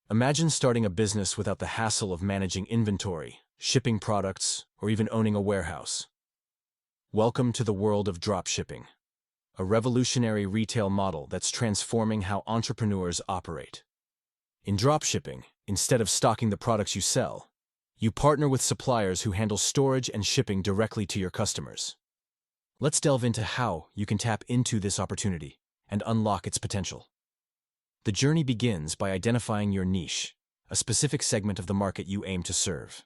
Imagine starting a business without the hassle of managing inventory, shipping products, or even owning a warehouse. Welcome to the world of dropshipping, a revolutionary retail model that's transforming how entrepreneurs operate. In dropshipping, instead of stocking the products you sell, you partner with suppliers who handle storage and shipping directly to your customers. Let's delve into how you can tap into this opportunity and unlock its potential. The journey begins by identifying your niche, a specific segment of the market you aim to serve.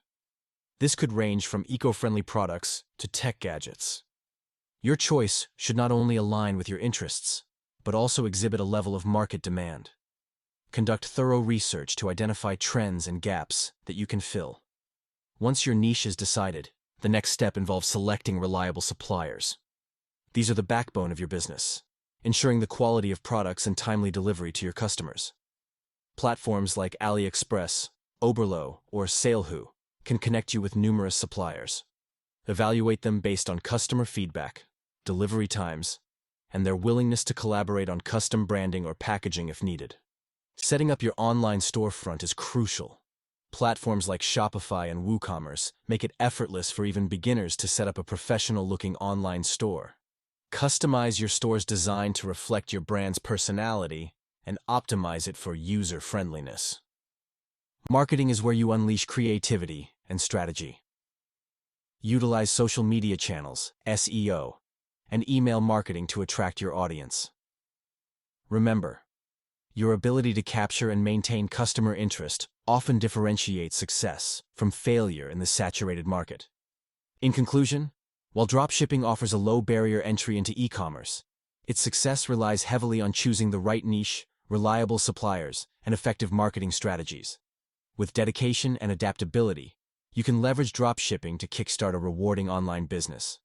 This could range from eco-friendly products to tech gadgets. Your choice should not only align with your interests, but also exhibit a level of market demand. Conduct thorough research to identify trends and gaps that you can fill. Once your niche is decided, the next step involves selecting reliable suppliers. These are the backbone of your business, ensuring the quality of products and timely delivery to your customers. Platforms like AliExpress, Oberlo, or Salehoo can connect you with numerous suppliers. Evaluate them based on customer feedback, delivery times, and their willingness to collaborate on custom branding or packaging if needed. Setting up your online storefront is crucial. Platforms like Shopify and WooCommerce make it effortless for even beginners to set up a professional-looking online store. Customize your store's design to reflect your brand's personality and optimize it for user-friendliness. Marketing is where you unleash creativity and strategy. Utilize social media channels, SEO, and email marketing to attract your audience. Remember, your ability to capture and maintain customer interest often differentiates success from failure in the saturated market. In conclusion, while dropshipping offers a low barrier entry into e-commerce, its success relies heavily on choosing the right niche, reliable suppliers, and effective marketing strategies. With dedication and adaptability, you can leverage dropshipping to kickstart a rewarding online business.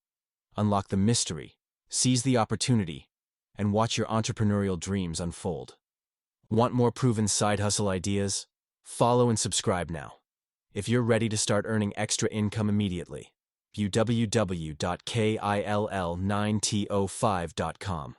Unlock the mystery, seize the opportunity, and watch your entrepreneurial dreams unfold. Want more proven side hustle ideas? Follow and subscribe now. If you're ready to start earning extra income immediately, view www.kill9to5.com.